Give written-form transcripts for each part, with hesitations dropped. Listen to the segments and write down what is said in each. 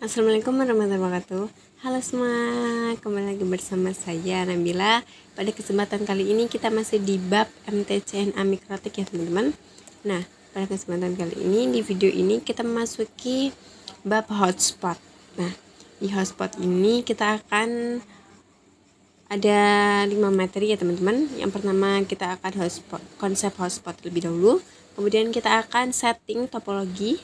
Assalamualaikum warahmatullahi wabarakatuh. Halo semua, kembali lagi bersama saya Nabila. Pada kesempatan kali ini kita masih di bab MTCNA Mikrotik ya teman-teman. Nah, pada kesempatan kali ini di video ini kita memasuki bab hotspot. Nah, di hotspot ini kita akan ada 5 materi ya teman-teman. Yang pertama kita akan konsep hotspot lebih dahulu. Kemudian kita akan setting topologi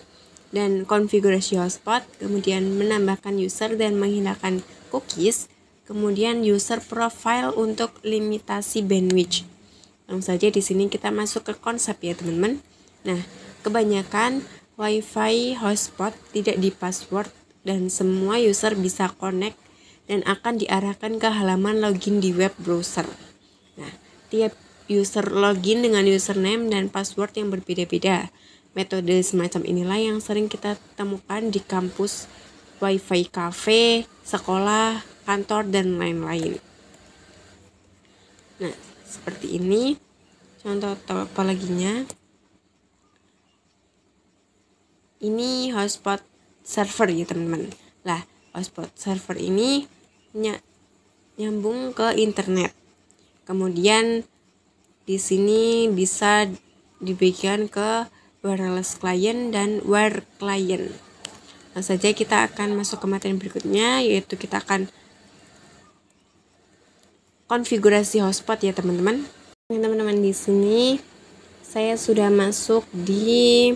dan konfigurasi hotspot, kemudian menambahkan user dan menghilangkan cookies, kemudian user profile untuk limitasi bandwidth. Langsung saja di sini kita masuk ke konsep ya teman-teman. Nah, kebanyakan WiFi hotspot tidak di password dan semua user bisa connect dan akan diarahkan ke halaman login di web browser. Nah, tiap user login dengan username dan password yang berbeda-beda. Metode semacam inilah yang sering kita temukan di kampus, WiFi cafe, sekolah, kantor, dan lain-lain. Nah, seperti ini contoh topologinya. Ini hotspot server ya teman-teman. Lah, hotspot server ini nyambung ke internet. Kemudian di sini bisa dibagikan ke wireless client dan wire client. Nah saja kita akan masuk ke materi berikutnya, yaitu kita akan konfigurasi hotspot ya teman-teman. Teman-teman di sini saya sudah masuk di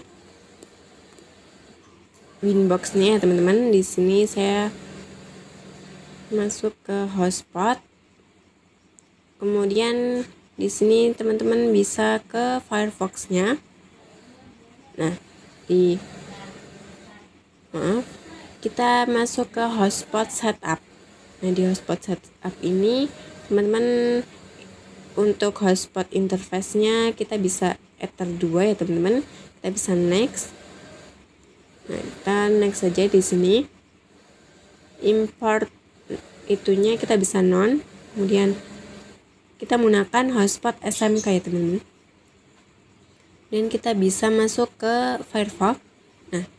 Winbox nih ya teman-teman. Di sini saya masuk ke hotspot. Kemudian di sini teman-teman bisa ke Firefox-nya. Nah, kita masuk ke hotspot setup. Nah, di hotspot setup ini teman-teman untuk hotspot interface-nya kita bisa enter 2 ya teman-teman. Kita bisa next. Nah, kita next saja di sini. Import itunya kita bisa non. Kemudian kita menggunakan hotspot SMK ya teman-teman. Dan kita bisa masuk ke Firefox. Nah,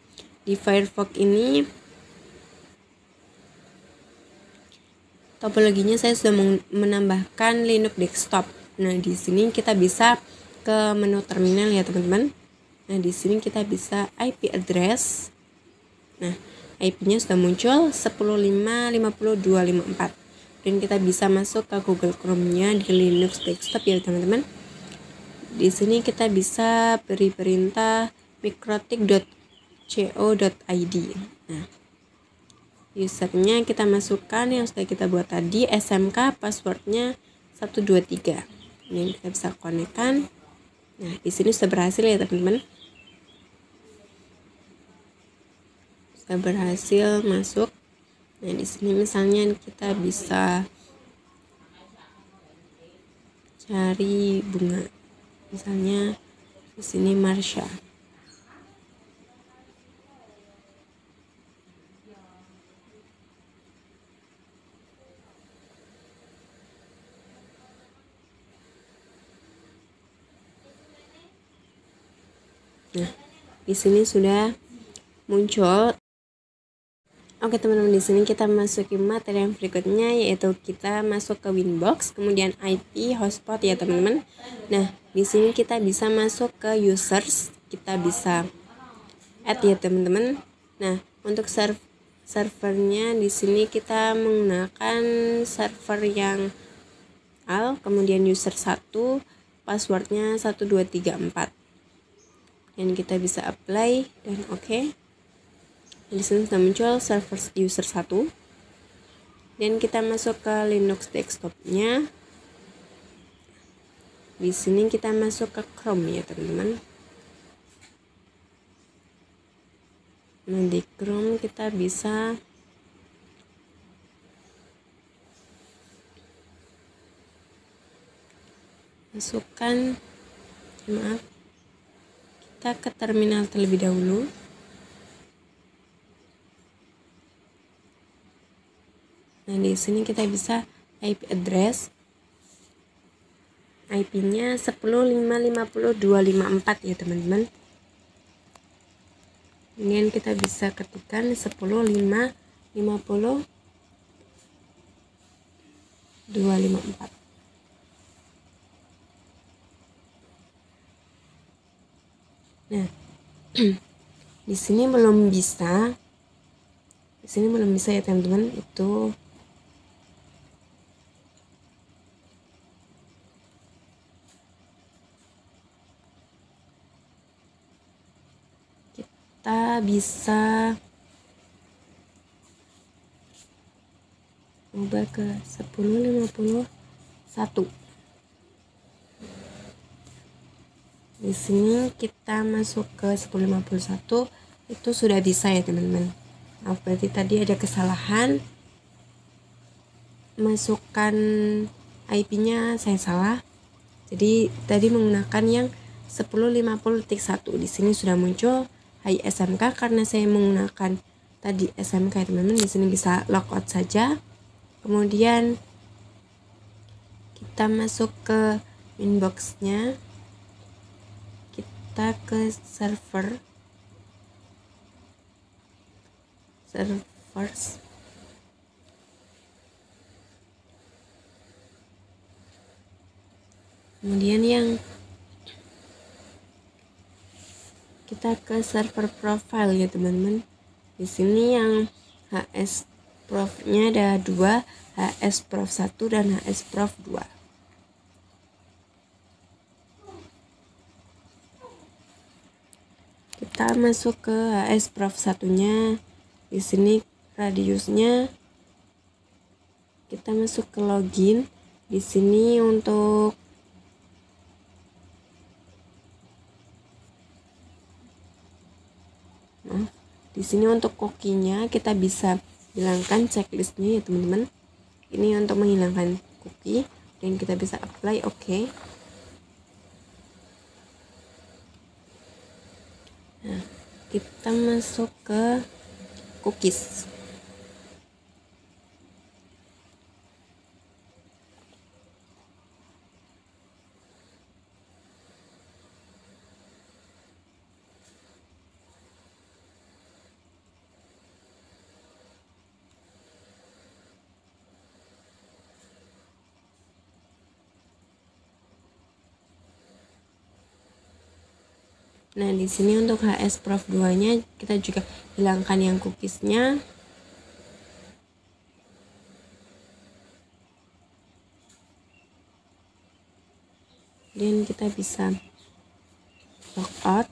di Firefox ini topologinya saya sudah menambahkan Linux desktop. Nah, di sini kita bisa ke menu terminal ya teman-teman. Nah, di sini kita bisa IP address. Nah, IP-nya sudah muncul 105.50.254. Dan kita bisa masuk ke Google Chrome-nya di Linux desktop ya teman-teman. Di sini kita bisa beri perintah mikrotik.co.id. Nah, usernya kita masukkan yang sudah kita buat tadi, SMK, passwordnya 123. Ini kita bisa konekkan. Nah, di sini sudah berhasil ya teman-teman. Sudah berhasil masuk. Nah, di sini misalnya kita bisa cari bunga. Misalnya di sini Marsha. Nah, di sini sudah muncul. Oke teman-teman, di sini kita masuki materi yang berikutnya, yaitu kita masuk ke Winbox, kemudian IP hotspot ya teman-teman. Nah, di sini kita bisa masuk ke users, kita bisa add ya teman-teman. Nah, untuk servernya di sini kita menggunakan server yang al, kemudian user 1, passwordnya 1234. Dan kita bisa apply dan oke. Di sini sudah muncul server user 1. Dan kita masuk ke Linux desktop-nya. Di sini kita masuk ke Chrome ya, teman-teman. Nah, di Chrome kita bisa masukkan, kita ke terminal terlebih dahulu. Nah, di sini kita bisa IP address. IP-nya 10.550.254 ya teman-teman. Kemudian kita bisa ketikkan 10.550.254. Nah, di sini belum bisa. Di sini belum bisa ya teman-teman. Itu kita bisa ubah ke 1051. Di sini kita masuk ke 1051, itu sudah bisa ya teman-teman. Nah, berarti tadi ada kesalahan, masukkan IP-nya saya salah. Jadi tadi menggunakan yang 1050.1. Di sini sudah muncul Hai SMK karena saya menggunakan tadi SMK ya teman-teman. Di sini bisa logout saja. Kemudian kita masuk ke inbox-nya. Kita ke servers. Kemudian yang kita ke server profile ya teman-teman. Di sini yang HS Prof-nya ada 2, HS Prof 1 dan HS Prof 2. Kita masuk ke HS Prof 1-nya. Di sini radiusnya kita masuk ke login. Di sini untuk cookie-nya kita bisa hilangkan checklistnya ya teman-teman. Ini untuk menghilangkan cookie dan kita bisa apply oke. Nah, kita masuk ke cookies. Nah, di sini untuk HS Prof 2-nya kita juga hilangkan yang cookies-nya. Dan kita bisa logout.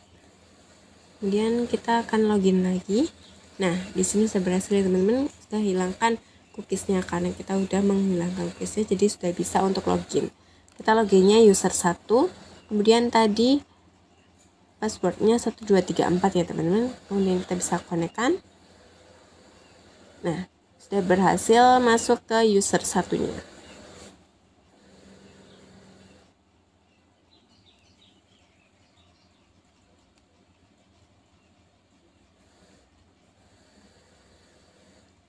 Kemudian kita akan login lagi. Nah, di sini sudah berhasil ya teman-teman, sudah hilangkan cookies-nya karena kita udah menghilangkan cookies-nya, jadi sudah bisa untuk login. Kita loginnya user 1. Kemudian tadi passwordnya 1234 ya teman-teman. Kemudian kita bisa konekkan. Nah, sudah berhasil masuk ke user satunya.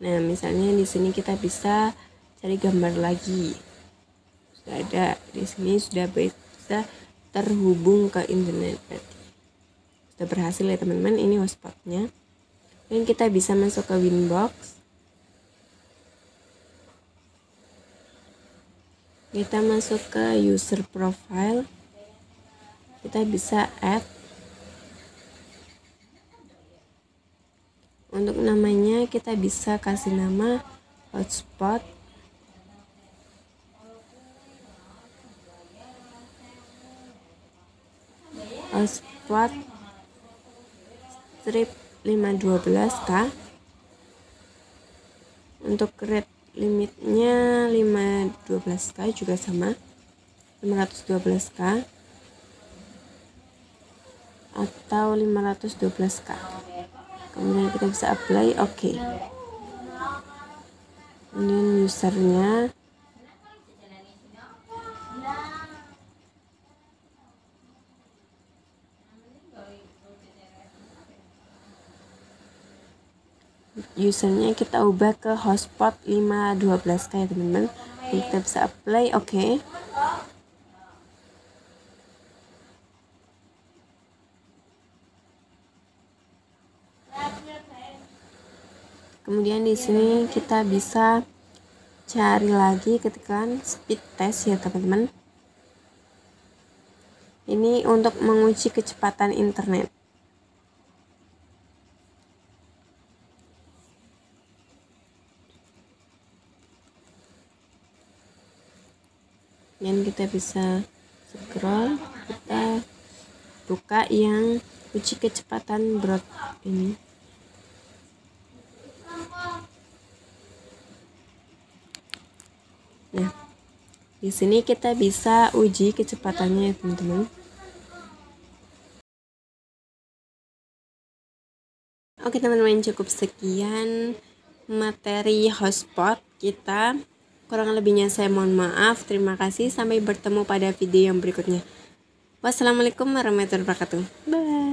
Nah, misalnya di sini kita bisa cari gambar lagi. Sudah ada di sini, sudah bisa terhubung ke internet berarti. Sudah berhasil ya teman-teman, ini hotspotnya. Dan kita bisa masuk ke Winbox. Kita masuk ke user profile. Kita bisa add. Untuk namanya kita bisa kasih nama hotspot. Hotspot strip 512K. Untuk rate limitnya 512K juga sama, 512K atau 512K. Kemudian kita bisa apply oke. Kemudian usernya kita ubah ke hotspot 512K ya teman-teman. Kita bisa apply oke. Kemudian di sini kita bisa cari lagi, ketikkan speed test ya teman-teman. Ini untuk menguji kecepatan internet. Dan kita bisa scroll, kita buka yang uji kecepatan broad ini. Nah, di sini kita bisa uji kecepatannya ya teman-teman. Oke teman-teman, cukup sekian materi hotspot kita. Kurang lebihnya saya mohon maaf. Terima kasih. Sampai bertemu pada video yang berikutnya. Wassalamualaikum warahmatullahi wabarakatuh. Bye.